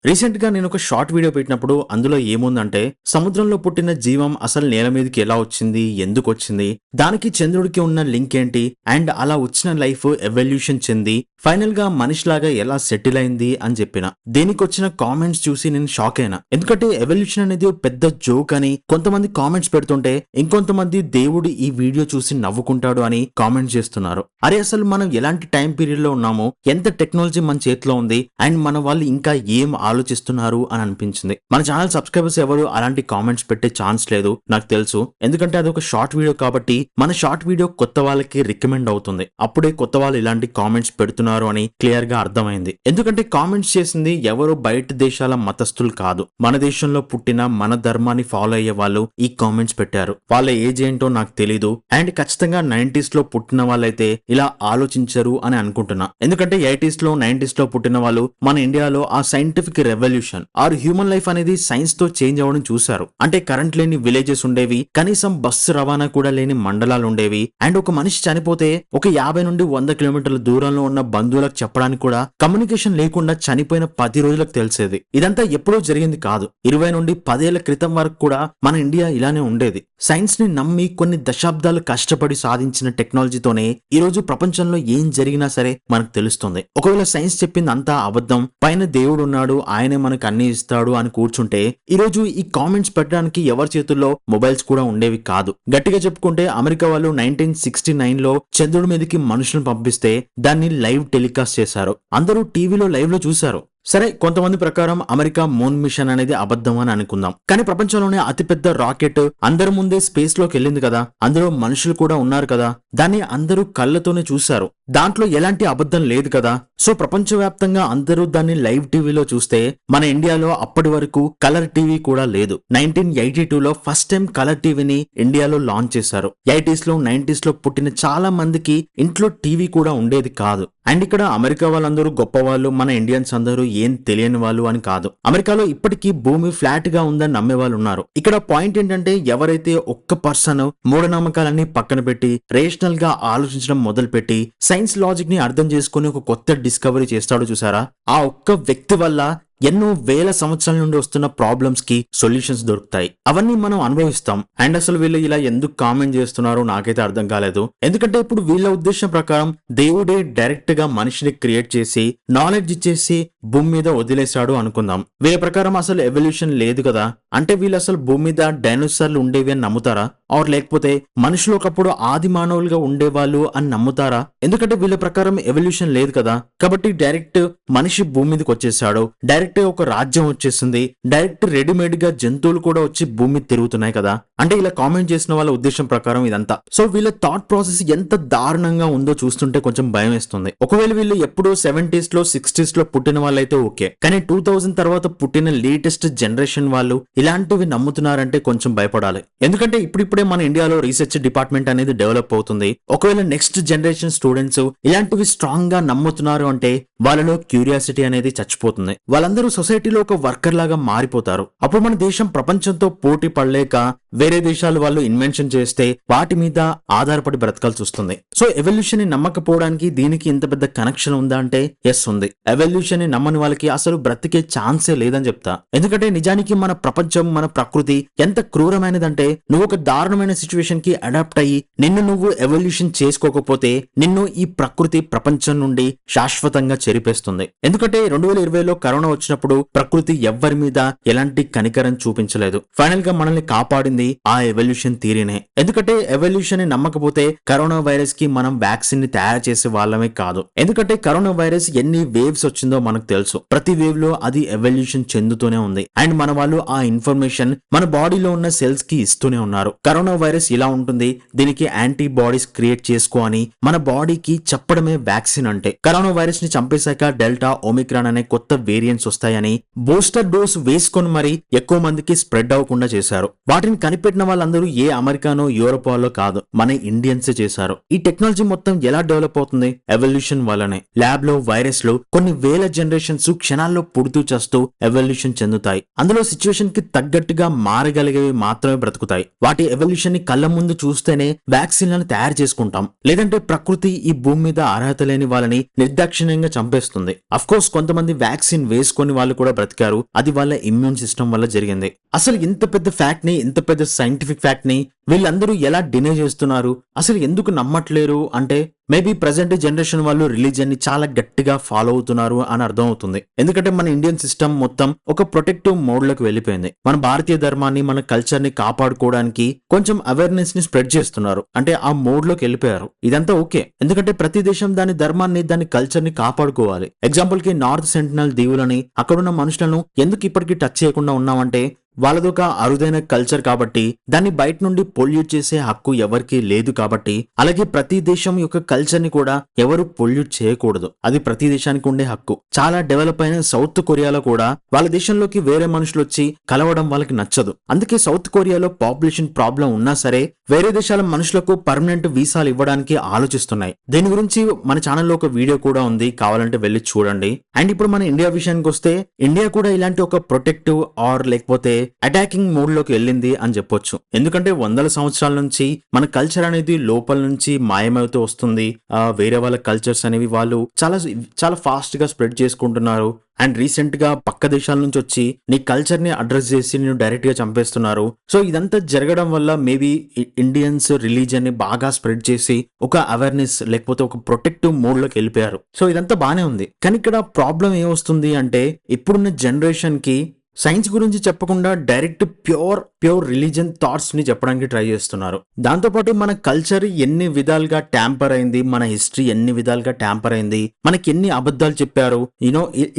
Recent గా నేను ఒక షార్ట్ వీడియో పెట్టినప్పుడు అందులో ఏముందంటే సముద్రంలో పుట్టిన జీవం అసలు నేల మీదకి ఎలా వచ్చింది, ఎందుకు వచ్చింది, దానికి చంద్రుడికి ఉన్న లింక్ ఏంటి, అండ్ అలా వచ్చిన లైఫ్ ఎవల్యూషన్ చెంది ఫైనల్ గా మనిషిలాగా ఎలా సెటిల్ అయింది అని చెప్పిన. దీనికి వచ్చిన కామెంట్స్ చూసి నేను షాక్ అయినా. ఎందుకంటే ఎవల్యూషన్ అనేది ఒక పెద్ద జోక్ అని కొంతమంది కామెంట్స్ పెడుతుంటే ఇంకొంతమంది దేవుడు ఈ వీడియో చూసి నవ్వుకుంటాడు అని కామెంట్స్ చేస్తున్నారు. అరే అసలు మనం ఎలాంటి టైం పీరియడ్ లో ఉన్నామో, ఎంత టెక్నాలజీ మన చేతిలో ఉంది, అండ్ మన వాళ్ళు ఇంకా ఏం ఆలోచిస్తున్నారు అని అనిపించింది. మన ఛానల్ సబ్స్క్రైబర్స్ ఎవరు అలాంటి కామెంట్స్ పెట్టే ఛాన్స్ లేదు నాకు తెలుసు. ఎందుకంటే అది ఒక షార్ట్ వీడియో కాబట్టి మన షార్ట్ వీడియో కొత్త వాళ్ళకి రికమెండ్ అవుతుంది. అప్పుడే కొత్త వాళ్ళు ఇలాంటి కామెంట్స్ పెడుతున్నారు అని క్లియర్ గా అర్థమైంది. ఎందుకంటే కామెంట్స్ చేసింది ఎవరు బయట దేశాల మతస్థులు కాదు, మన దేశంలో పుట్టిన మన ధర్మాన్ని ఫాలో అయ్యే వాళ్ళు ఈ కామెంట్స్ పెట్టారు. వాళ్ళ ఏజ్ ఏంటో నాకు తెలీదు, అండ్ ఖచ్చితంగా 90s లో పుట్టిన వాళ్ళైతే ఇలా ఆలోచించరు అని అనుకుంటున్నా. ఎందుకంటే 80s లో 90s లో పుట్టిన వాళ్ళు మన ఇండియాలో ఆ scientific revolution or human life అనేది సైన్స్ తో చేంజ్ అవ్వడం చూశారు. అంటే కరెంట్ లేని విలేజెస్ ఉండేవి, కనీసం బస్సు రవాణా కూడా లేని మండలాలు ఉండేవి, అండ్ ఒక మనిషి చనిపోతే ఒక 50 నుండి 100 కిలోమీటర్ల దూరంలో ఉన్న బంధువులకు చెప్పడానికి కూడా కమ్యూనికేషన్ లేకుండా చనిపోయిన 10 రోజులకు తెలిసేది. ఇదంతా ఎప్పుడూ జరిగింది కాదు, 20 నుండి 10 ఏళ్ల క్రితం వరకు కూడా మన ఇండియా ఇలానే ఉండేది. సైన్స్ ని నమ్మి కొన్ని దశాబ్దాలు కష్టపడి సాధించిన టెక్నాలజీతోనే ఈ రోజు ప్రపంచంలో ఏం జరిగినా సరే మనకు తెలుస్తుంది. ఒకవేళ సైన్స్ చెప్పింది అంతా అబద్ధం, పైన దేవుడు ఉన్నాడు, ఆయనే మనకు అన్ని ఇస్తాడు అని కూర్చుంటే ఈ రోజు ఈ కామెంట్స్ పెట్టడానికి ఎవరి చేతుల్లో మొబైల్స్ కూడా ఉండేవి కాదు. గట్టిగా చెప్పుకుంటే అమెరికా వాళ్ళు 1969 లో చంద్రుడి మీదకి మనుషులను పంపిస్తే దాన్ని లైవ్ టెలికాస్ట్ చేశారు. అందరూ టీవీలో లైవ్ లో చూశారు. సరే, కొంతమంది ప్రకారం అమెరికా మూన్ మిషన్ అనేది అబద్ధం అని అనుకుందాం, కానీ ప్రపంచంలోనే అతిపెద్ద రాకెట్ అందరి ముందే స్పేస్ లోకి వెళ్ళింది కదా, అందులో మనుషులు కూడా ఉన్నారు కదా, దాన్ని అందరూ కళ్ళతోనే చూశారు, దాంట్లో ఎలాంటి అబద్ధం లేదు కదా. సో ప్రపంచవ్యాప్తంగా అందరూ దాన్ని లైవ్ టీవీలో చూస్తే మన ఇండియాలో అప్పటి వరకు కలర్ టీవీ కూడా లేదు. 1982 లో ఫస్ట్ టైం కలర్ టీవీని ఇండియాలో లాంచ్ చేశారు. 80s లో 90s లో పుట్టిన చాలా మందికి ఇంట్లో టీవీ కూడా ఉండేది కాదు. అండ్ ఇక్కడ అమెరికా వాళ్ళందరూ గొప్ప వాళ్ళు, మన ఇండియన్స్ అందరూ ఏం తెలియని వాళ్ళు అని కాదు. అమెరికాలో ఇప్పటికీ భూమి ఫ్లాట్ గా ఉందని నమ్మే వాళ్ళు ఉన్నారు. ఇక్కడ పాయింట్ ఏంటంటే ఎవరైతే ఒక్క పర్సన్ మూఢనమ్మకాలన్నీ పక్కన పెట్టి రేషనల్ గా ఆలోచించడం మొదలు పెట్టి సైన్స్ లాజిక్ ని అర్థం చేసుకుని ఒక కొత్త డిస్కవరీ చేస్తాడో చూసారా, ఆ ఒక్క వ్యక్తి వల్ల ఎన్నో వేల సంవత్సరాల నుండి వస్తున్న ప్రాబ్లమ్స్ కి సొల్యూషన్స్ దొరుకుతాయి. అవన్నీ మనం అనుభవిస్తాం. అండ్ అసలు వీళ్ళు ఇలా ఎందుకు కామెంట్ చేస్తున్నారో నాకైతే అర్థం కాలేదు. ఎందుకంటే ఇప్పుడు వీళ్ళ ఉద్దేశం ప్రకారం దేవుడే డైరెక్ట్ గా మనిషిని క్రియేట్ చేసి నాలెడ్జ్ ఇచ్చేసి భూమి మీద వదిలేశాడు అనుకుందాం. వీళ్ళ ప్రకారం అసలు ఎవల్యూషన్ లేదు కదా, అంటే వీళ్ళు అసలు భూమి మీద డైనోసార్లు ఉండేవి అని నమ్ముతారా, ఆర్ లేకపోతే మనుషులు ఒకప్పుడు ఆది మానవులుగా ఉండేవాళ్ళు అని నమ్ముతారా? ఎందుకంటే వీళ్ళ ప్రకారం ఎవల్యూషన్ లేదు కదా, కాబట్టి డైరెక్ట్ మనిషి భూమి మీదకి వచ్చేసాడు, డైరెక్ట్ ఒక రాజ్యం వచ్చేసింది, డైరెక్ట్ రెడీమేడ్ గా జంతువులు కూడా వచ్చి భూమి తిరుగుతున్నాయి కదా. అంటే ఇలా కామెంట్ చేసిన వాళ్ళ ఉద్దేశం ప్రకారం ఇదంతా. సో వీళ్ళ థాట్ ప్రాసెస్ ఎంత దారుణంగా ఉందో చూస్తుంటే కొంచెం భయం వేస్తుంది. ఒకవేళ వీళ్ళు ఎప్పుడో 70s లో 60s లో పుట్టిన వాళ్ళైతే ఓకే, కానీ 2000 తర్వాత పుట్టిన లేటెస్ట్ జనరేషన్ వాళ్ళు ఇలాంటివి నమ్ముతున్నారంటే కొంచెం భయపడాలి. ఎందుకంటే ఇప్పుడిప్పుడే మన ఇండియాలో రీసెర్చ్ డిపార్ట్మెంట్ అనేది డెవలప్ అవుతుంది. ఒకవేళ నెక్స్ట్ జనరేషన్ స్టూడెంట్స్ ఇలాంటివి స్ట్రాంగ్ గా నమ్ముతున్నారు అంటే వాళ్ళలో క్యూరియాసిటీ అనేది చచ్చిపోతుంది. వాళ్ళందరూ సొసైటీలో ఒక వర్కర్ లాగా మారిపోతారు. అప్పుడు మన దేశం ప్రపంచంతో పోటీ పడలేక వేరే దేశాలు వాళ్ళు ఇన్వెన్షన్ చేస్తే వాటి మీద ఆధారపడి బ్రతకాల్సి వస్తుంది. సో ఎవల్యూషన్ ని నమ్మకపోవడానికి దీనికి ఇంత పెద్ద కనెక్షన్ ఉందా అంటే ఎస్ ఉంది. ఎవల్యూషన్ ని నమ్మని వాళ్ళకి అసలు బ్రతికే ఛాన్సే లేదని చెప్తా. ఎందుకంటే నిజానికి మన ప్రపంచం, మన ప్రకృతి ఎంత క్రూరమైనదంటే నువ్వు ఒక దారుణమైన సిచ్యువేషన్ కి అడాప్ట్ అయ్యి నిన్ను నువ్వు ఎవల్యూషన్ చేసుకోకపోతే నిన్ను ఈ ప్రకృతి ప్రపంచం నుండి శాశ్వతంగా చెరిపేస్తుంది. ఎందుకంటే 2020లో కరోనా వచ్చినప్పుడు ప్రకృతి ఎవ్వరి మీద ఎలాంటి కనికరం చూపించలేదు. ఫైనల్ గా మనల్ని కాపాడింది ఆ ఎవల్యూషన్ థియరీనే. ఎందుకంటే ఎవల్యూషన్ ని నమ్మకపోతే కరోనా వైరస్ కి మనం వ్యాక్సిన్ ని తయారు చేసే వాళ్ళమే కాదు. ఎందుకంటే కరోనా వైరస్ ఎన్ని వేవ్స్ వచ్చిందో మనకు తెలుసు. ప్రతి వేవ్ లో అది ఎవల్యూషన్ చెందుతూనే ఉంది. అండ్ మన వాళ్ళు ఆ ఇన్ఫర్మేషన్ మన బాడీలో ఉన్న సెల్స్ కి ఇస్తూనే ఉన్నారు. కరోనా వైరస్ ఇలా ఉంటుంది, దీనికి యాంటీబాడీస్ క్రియేట్ చేసుకో అని మన బాడీకి చెప్పడమే వ్యాక్సిన్ అంటే. కరోనా వైరస్ ని చంపేశాక డెల్టా, ఒమిక్రాన్ అనే కొత్త వేరియంట్స్ వస్తాయని బూస్టర్ డోస్ వేసుకొని మరి ఎక్కువ మందికి స్ప్రెడ్ అవ్వకుండా చేశారు. వాటిని కనిపెట్టిన వాళ్ళందరూ ఏ అమెరికానో యూరోప్ వాళ్ళో కాదు, మన ఇండియన్సే చేశారు. ఈ టెక్నాలజీ మొత్తం ఎలా డెవలప్ అవుతుంది? ఎవల్యూషన్ వల్లనే. ల్యాబ్ లో వైరస్ లో కొన్ని వేల జనరేషన్స్ క్షణాల్లో పుడుతూ చేస్తూ ఎవల్యూషన్ చెందుతాయి. అందులో సిచ్యువేషన్ కి తగ్గట్టుగా మారగలిగేవి మాత్రమే బ్రతుకుతాయి. వాటి ఎవల్యూషన్ ఎవల్యూషన్ ని కళ్ళ ముందు చూస్తేనే వ్యాక్సిన్లను తయారు చేసుకుంటాం, లేదంటే ప్రకృతి ఈ భూమి మీద అర్హత లేని వాళ్ళని నిర్దాక్షిణ్యంగా చంపేస్తుంది. అఫ్ కోర్స్ కొంతమంది వ్యాక్సిన్ వేసుకొని వాళ్ళు కూడా బ్రతికారు, అది వాళ్ళ ఇమ్యూన్ సిస్టమ్ వల్ల జరిగింది. అసలు ఇంత పెద్ద ఫ్యాక్ట్ ని, ఇంత పెద్ద సైంటిఫిక్ ఫ్యాక్ట్ ని వీళ్ళందరూ ఎలా డినై చేస్తున్నారు, అసలు ఎందుకు నమ్మట్లేరు అంటే మేబీ ప్రజెంట్ జనరేషన్ వాళ్ళు రిలీజియన్ ని చాలా గట్టిగా ఫాలో అవుతున్నారు అని అర్థం అవుతుంది. ఎందుకంటే మన ఇండియన్ సిస్టమ్ మొత్తం ఒక ప్రొటెక్టివ్ మోడ్ లోకి వెళ్ళిపోయింది. మన భారతీయ ధర్మాన్ని, మన కల్చర్ ని కాపాడుకోవడానికి కొంచెం అవేర్నెస్ ని స్ప్రెడ్ చేస్తున్నారు, అంటే ఆ మోడ్ లోకి వెళ్ళిపోయారు. ఇదంతా ఓకే, ఎందుకంటే ప్రతి దేశం దాని ధర్మాన్ని, దాని కల్చర్ ని కాపాడుకోవాలి. ఎగ్జాంపుల్ కి నార్త్ సెంటినల్ దీవులని, అక్కడున్న మనుషులను ఎందుకు ఇప్పటికీ టచ్ చేయకుండా ఉన్నామంటే వాళ్ళదొక అరుదైన కల్చర్ కాబట్టి, దాన్ని బయట నుండి పొల్యూట్ చేసే హక్కు ఎవరికీ లేదు కాబట్టి. అలాగే ప్రతి దేశం యొక్క కల్చర్ ని కూడా ఎవరు పొల్యూట్ చేయకూడదు, అది ప్రతి దేశానికి ఉండే హక్కు. చాలా డెవలప్ అయిన సౌత్ కొరియాలో కూడా వాళ్ళ దేశంలోకి వేరే మనుషులు వచ్చి కలవడం వాళ్ళకి నచ్చదు. అందుకే సౌత్ కొరియాలో పాపులేషన్ ప్రాబ్లం ఉన్నా సరే వేరే దేశాల మనుషులకు పర్మనెంట్ వీసాలు ఇవ్వడానికి ఆలోచిస్తున్నాయి. దీని గురించి మన ఛానల్లో ఒక వీడియో కూడా ఉంది, కావాలంటే వెళ్ళి చూడండి. అండ్ ఇప్పుడు మన ఇండియా విషయానికి వస్తే, ఇండియా కూడా ఇలాంటి ఒక ప్రొటెక్టివ్ ఆర్ లేకపోతే అటాకింగ్ మోడ్ లోకి వెళ్ళింది అని చెప్పొచ్చు. ఎందుకంటే వందల సంవత్సరాల నుంచి మన కల్చర్ అనేది లోపల నుంచి మాయమవుతూ వస్తుంది. వేరే వాళ్ళ కల్చర్స్ అనేవి వాళ్ళు చాలా ఫాస్ట్ గా స్ప్రెడ్ చేసుకుంటున్నారు. అండ్ రీసెంట్ గా పక్క దేశాల నుంచి వచ్చి నీ కల్చర్ ని అడ్రస్ చేసి నేను డైరెక్ట్ గా చంపేస్తున్నారు. సో ఇదంతా జరగడం వల్ల మేబీ ఇండియన్స్ రిలీజియన్ ని బాగా స్ప్రెడ్ చేసి ఒక అవేర్నెస్ లేకపోతే ఒక ప్రొటెక్టివ్ మోడ్ లోకి వెళ్ళిపోయారు. సో ఇదంతా బానే ఉంది, కానీ ఇక్కడ ప్రాబ్లం ఏమొస్తుంది అంటే ఇప్పుడున్న జనరేషన్ కి సైన్స్ గురించి చెప్పకుండా డైరెక్ట్ ప్యూర్ రిలీజియన్ థాట్స్ ని చెప్పడానికి ట్రై చేస్తున్నారు. దాంతోపాటు మన కల్చర్ ఎన్ని విధాలుగా ట్యాంపర్ అయింది, మన హిస్టరీ ఎన్ని విధాలుగా ట్యాంపర్ అయింది, మనకి ఎన్ని అబద్ధాలు చెప్పారు,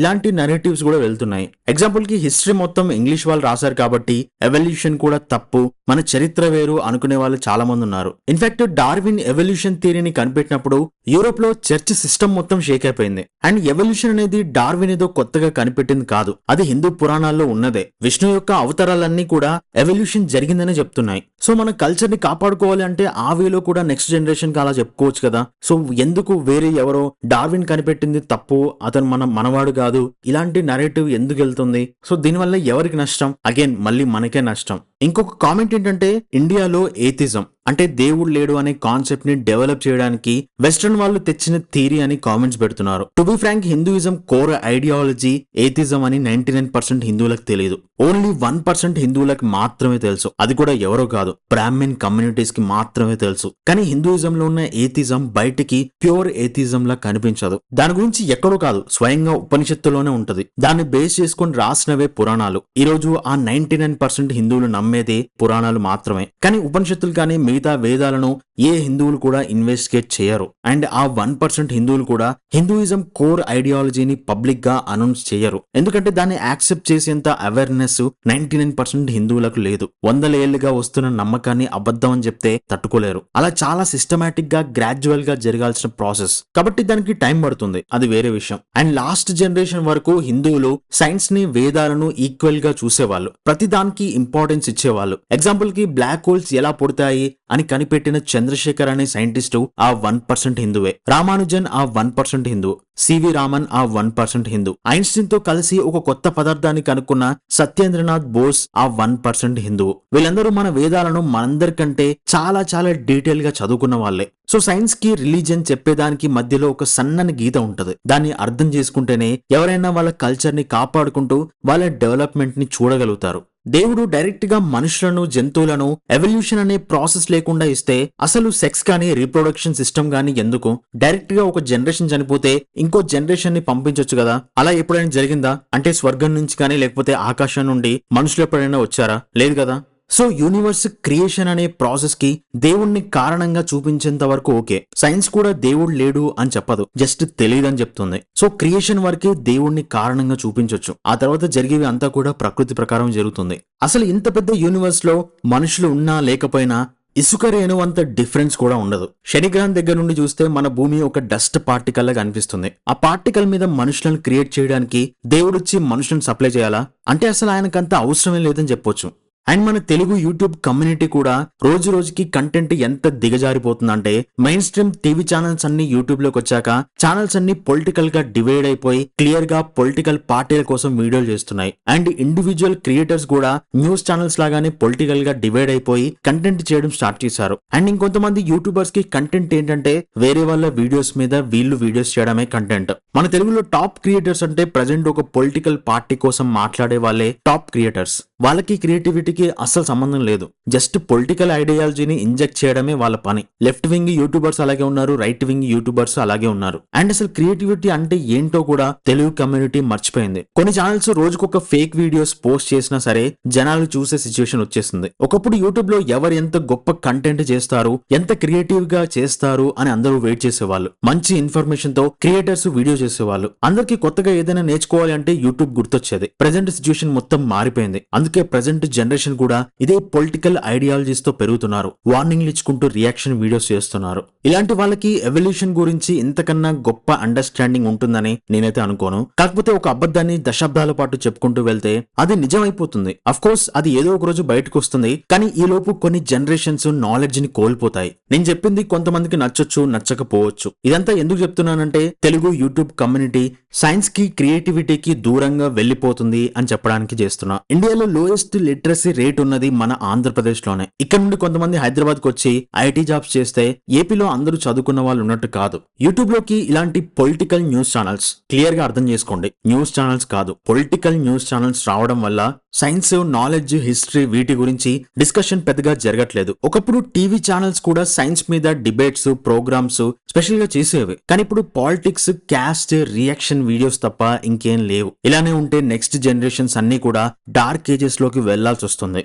ఇలాంటి నెరేటివ్స్ కూడా వెళ్తున్నాయి. ఎగ్జాంపుల్ కి హిస్టరీ మొత్తం ఇంగ్లీష్ వాళ్ళు రాశారు కాబట్టి ఎవల్యూషన్ కూడా తప్పు, మన చరిత్ర వేరు అనుకునే వాళ్ళు చాలా మంది ఉన్నారు. ఇన్ఫాక్ట్ డార్విన్ ఎవల్యూషన్ థియరీని కనిపెట్టినప్పుడు యూరోప్ లో చర్చ్ సిస్టమ్ మొత్తం షేక్ అయిపోయింది. అండ్ ఎవల్యూషన్ అనేది డార్విన్ ఏదో కొత్తగా కనిపెట్టింది కాదు, అది హిందూ పురాణాల్లో ఉన్నదే. విష్ణు యొక్క అవతారాలన్నీ కూడా ఎవల్యూషన్ జరిగిందనే చెప్తున్నాయి. సో మన కల్చర్ ని కాపాడుకోవాలి అంటే ఆ వేలో కూడా నెక్స్ట్ జనరేషన్ కి అలా చెప్పుకోవచ్చు కదా. సో ఎందుకు వేరే ఎవరో డార్విన్ కనిపెట్టింది తప్పు, అతను మనవాడు కాదు, ఇలాంటి నరేటివ్ ఎందుకు వెళ్తుంది? సో దీనివల్ల ఎవరికి నష్టం? అగైన్ మళ్ళీ మనకే నష్టం. ఇంకొక కామెంట్ ఏంటంటే ఇండియాలో ఏథిజం అంటే దేవుడు లేడు అనే కాన్సెప్ట్ ని డెవలప్ చేయడానికి వెస్ట్రన్ వాళ్ళు తెచ్చిన థియరీ అని కామెంట్స్ పెడుతున్నారు. To be frank, Hinduism core ideology atheism అని 99% హిందువులకు తెలియదు. ఓన్లీ 1% హిందువులకు మాత్రమే తెలుసు, అది కూడా ఎవరో కాదు, బ్రాహ్మిన్ కమ్యూనిటీస్ కి మాత్రమే తెలుసు. కానీ హిందూయిజం లో ఉన్న ఏథిజం బయటికి ప్యూర్ ఏథిజం లా కనిపించదు. దాని గురించి ఎక్కడో కాదు, స్వయంగా ఉపనిషత్తులోనే ఉంటది. దాన్ని బేస్ చేసుకుని రాసినవే పురాణాలు. ఈ రోజు ఆ 99% హిందువులు నమ్మేదే పురాణాలు మాత్రమే. కానీ ఉపనిషత్తులు కానీ మిగతా వేదాలను ఏ హిందువులు కూడా ఇన్వెస్టిగేట్ చేయరు. అండ్ ఆ 1% హిందువులు కూడా హిందూయిజం కోర్ ఐడియాలజీని పబ్లిక్ గా అనౌన్స్ చేయరు, ఎందుకంటే దాన్ని యాక్సెప్ట్ చేసేంత అవేర్నెస్ 99% హిందువులకు లేదు. వందల ఏళ్లుగా వస్తున్న నమ్మకాన్ని అబద్ధం అని చెప్తే తట్టుకోలేరు. అలా చాలా సిస్టమాటిక్ గా గ్రాడ్యువల్ గా జరగాల్సిన ప్రాసెస్ కాబట్టి దానికి టైం పడుతుంది, అది వేరే విషయం. అండ్ లాస్ట్ జనరేషన్ వరకు హిందువులు సైన్స్ ని, వేదాలను ఈక్వల్ గా చూసేవాళ్ళు, ప్రతి దానికి ఇంపార్టెన్స్ ఇచ్చేవాళ్ళు. ఎగ్జాంపుల్ కి బ్లాక్ హోల్స్ ఎలా పుడతాయి అని కనిపెట్టిన చంద్రశేఖర్ అనే సైంటిస్టు ఆ 1% హిందువే. రామానుజన్ ఆ 1% హిందువు. సివి రామన్ ఆ 1% హిందూ. ఐన్స్టీన్ తో కలిసి ఒక కొత్త పదార్థాన్ని కనుక్కున్న సత్యేంద్రనాథ్ బోస్ ఆ 1% హిందువు. వీళ్ళందరూ మన వేదాలను మనందరికంటే చాలా చాలా డీటెయిల్ గా చదువుకున్న వాళ్ళే. సో సైన్స్ కి రిలీజియన్ చెప్పేదానికి మధ్యలో ఒక సన్నని గీత ఉంటది. దాన్ని అర్థం చేసుకుంటేనే ఎవరైనా వాళ్ళ కల్చర్ ని కాపాడుకుంటూ వాళ్ళ డెవలప్మెంట్ ని చూడగలుగుతారు. దేవుడు డైరెక్ట్ గా మనుషులను, జంతువులను ఎవల్యూషన్ అనే ప్రాసెస్ లేకుండా ఇస్తే అసలు సెక్స్ కానీ, రీప్రొడక్షన్ సిస్టమ్ కానీ ఎందుకు? డైరెక్ట్ గా ఒక జనరేషన్ చనిపోతే ఇంకో జనరేషన్ ని పంపించొచ్చు కదా. అలా ఎప్పుడైనా జరిగిందా? అంటే స్వర్గం నుంచి కానీ లేకపోతే ఆకాశం నుండి మనుషులు ఎప్పుడైనా వచ్చారా? లేదు కదా. సో యూనివర్స్ క్రియేషన్ అనే ప్రాసెస్ కి దేవుణ్ణి కారణంగా చూపించేంత వరకు ఓకే. సైన్స్ కూడా దేవుడు లేడు అని చెప్పదు, జస్ట్ తెలియదని చెప్తుంది. సో క్రియేషన్ వరకే దేవుణ్ణి కారణంగా చూపించొచ్చు, ఆ తర్వాత జరిగేవి అంతా కూడా ప్రకృతి ప్రకారం జరుగుతుంది. అసలు ఇంత పెద్ద యూనివర్స్ లో మనుషులు ఉన్నా లేకపోయినా ఇసుక రేణు అంత డిఫరెన్స్ కూడా ఉండదు. శనిగ్రహం దగ్గర నుండి చూస్తే మన భూమి ఒక డస్ట్ పార్టికల్ లాగా అనిపిస్తుంది. ఆ పార్టికల్ మీద మనుషులను క్రియేట్ చేయడానికి దేవుడొచ్చి మనుషులను సప్లై చేయాలా అంటే అసలు ఆయనకంత అవసరమే లేదని చెప్పొచ్చు. అండ్ మన తెలుగు యూట్యూబ్ కమ్యూనిటీ కూడా రోజు రోజుకి కంటెంట్ ఎంత దిగజారిపోతుందంటే మెయిన్ స్ట్రీమ్ టీవీ ఛానల్స్ అన్ని యూట్యూబ్ లోకి వచ్చాక ఛానల్స్ అన్ని పొలిటికల్ గా డివైడ్ అయిపోయి క్లియర్ గా పొలిటికల్ పార్టీల కోసం వీడియోలు చేస్తున్నాయి. అండ్ ఇండివిజువల్ క్రియేటర్స్ కూడా న్యూస్ ఛానల్స్ లాగానే పొలిటికల్ గా డివైడ్ అయిపోయి కంటెంట్ చేయడం స్టార్ట్ చేశారు. అండ్ ఇంకొంతమంది యూట్యూబర్స్ కి కంటెంట్ ఏంటంటే వేరే వాళ్ళ వీడియోస్ మీద వీళ్ళు వీడియోస్ చేయడమే కంటెంట్. మన తెలుగులో టాప్ క్రియేటర్స్ అంటే ప్రజెంట్ ఒక పొలిటికల్ పార్టీ కోసం మాట్లాడే వాళ్ళే టాప్ క్రియేటర్స్. వాళ్ళకి క్రియేటివిటీకి అస్సలు సంబంధం లేదు. జస్ట్ పొలిటికల్ ఐడియాలజీని ఇంజెక్ట్ చేయడమే వాళ్ళ పని. లెఫ్ట్ వింగ్ యూట్యూబర్స్ అలాగే ఉన్నారు, రైట్ వింగ్ యూట్యూబర్స్ అలాగే ఉన్నారు. అండ్ అసలు క్రియేటివిటీ అంటే ఏంటో కూడా తెలుగు కమ్యూనిటీ మర్చిపోయింది. కొన్ని ఛానల్స్ రోజుకొక ఫేక్ వీడియోస్ పోస్ట్ చేసినా సరే జనాలు చూసే సిచ్యువేషన్ వచ్చేసింది. ఒకప్పుడు యూట్యూబ్ లో ఎవరు ఎంత గొప్ప కంటెంట్ చేస్తారు, ఎంత క్రియేటివ్ గా చేస్తారు అని అందరూ వెయిట్ చేసేవాళ్ళు. మంచి ఇన్ఫర్మేషన్ తో క్రియేటర్స్ వీడియో చేసేవాళ్ళు. అందరికి కొత్తగా ఏదైనా నేర్చుకోవాలి అంటే యూట్యూబ్ గుర్తొచ్చేది. ప్రెజెంట్ సిచ్యువేషన్ మొత్తం మారిపోయింది. అందుకే ప్రెజెంట్ జనరేషన్ కూడా ఇదే పొలిటికల్ ఐడియాలజీస్ తో పెరుగుతున్నారు. వార్నింగ్లు ఇచ్చుకుంటూ రియాక్షన్ వీడియోస్ చేస్తున్నారు. ఇలాంటి వాళ్ళకి ఎవల్యూషన్ గురించి ఇంతకన్నా గొప్ప అండర్స్టాండింగ్ ఉంటుందని నేనైతే అనుకోను. కాకపోతే ఒక అబద్ధాన్ని దశాబ్దాల పాటు చెప్పుకుంటూ వెళ్తే అది నిజం అయిపోతుంది. అఫ్ కోర్స్ అది ఏదో ఒక రోజు బయటకు వస్తుంది. కానీ ఈ లోపు కొన్ని జనరేషన్స్ నాలెడ్జ్ ని కోల్పోతాయి. నేను చెప్పింది కొంతమందికి నచ్చొచ్చు, నచ్చకపోవచ్చు. ఇదంతా ఎందుకు చెప్తున్నానంటే తెలుగు యూట్యూబ్ కమ్యూనిటీ సైన్స్ కి క్రియేటివిటీకి దూరంగా వెళ్లిపోతుంది అని చెప్పడానికి చేస్తున్నా. ఇండియాలో లోయెస్ట్ లిటరసీ రేట్ ఉన్నది మన ఆంధ్రప్రదేశ్ లోనే. ఇక్కడ నుండి కొంతమంది హైదరాబాద్ కు వచ్చి ఐటీ జాబ్స్ చేస్తే ఏపీలో అందరూ చదువుకున్న వాళ్ళు ఉన్నట్టు కాదు. యూట్యూబ్ లోకి ఇలాంటి పొలిటికల్ న్యూస్ ఛానల్స్, క్లియర్ గా అర్థం చేసుకోండి, న్యూస్ ఛానల్స్ కాదు పొలిటికల్ న్యూస్ ఛానల్స్ రావడం వల్ల సైన్స్, నాలెడ్జ్, హిస్టరీ వీటి గురించి డిస్కషన్ పెద్దగా జరగట్లేదు. ఒకప్పుడు టీవీ ఛానల్స్ కూడా సైన్స్ మీద డిబేట్స్, ప్రోగ్రామ్స్ స్పెషల్ గా చేసేవి. కానీ ఇప్పుడు పాలిటిక్స్, క్యాస్ట్, రియాక్షన్ వీడియోస్ తప్ప ఇంకేం లేవు. ఇలానే ఉంటే నెక్స్ట్ జనరేషన్స్ అన్ని కూడా డార్క్ ఏజెస్ లోకి వెళ్లాల్సి వస్తుంది.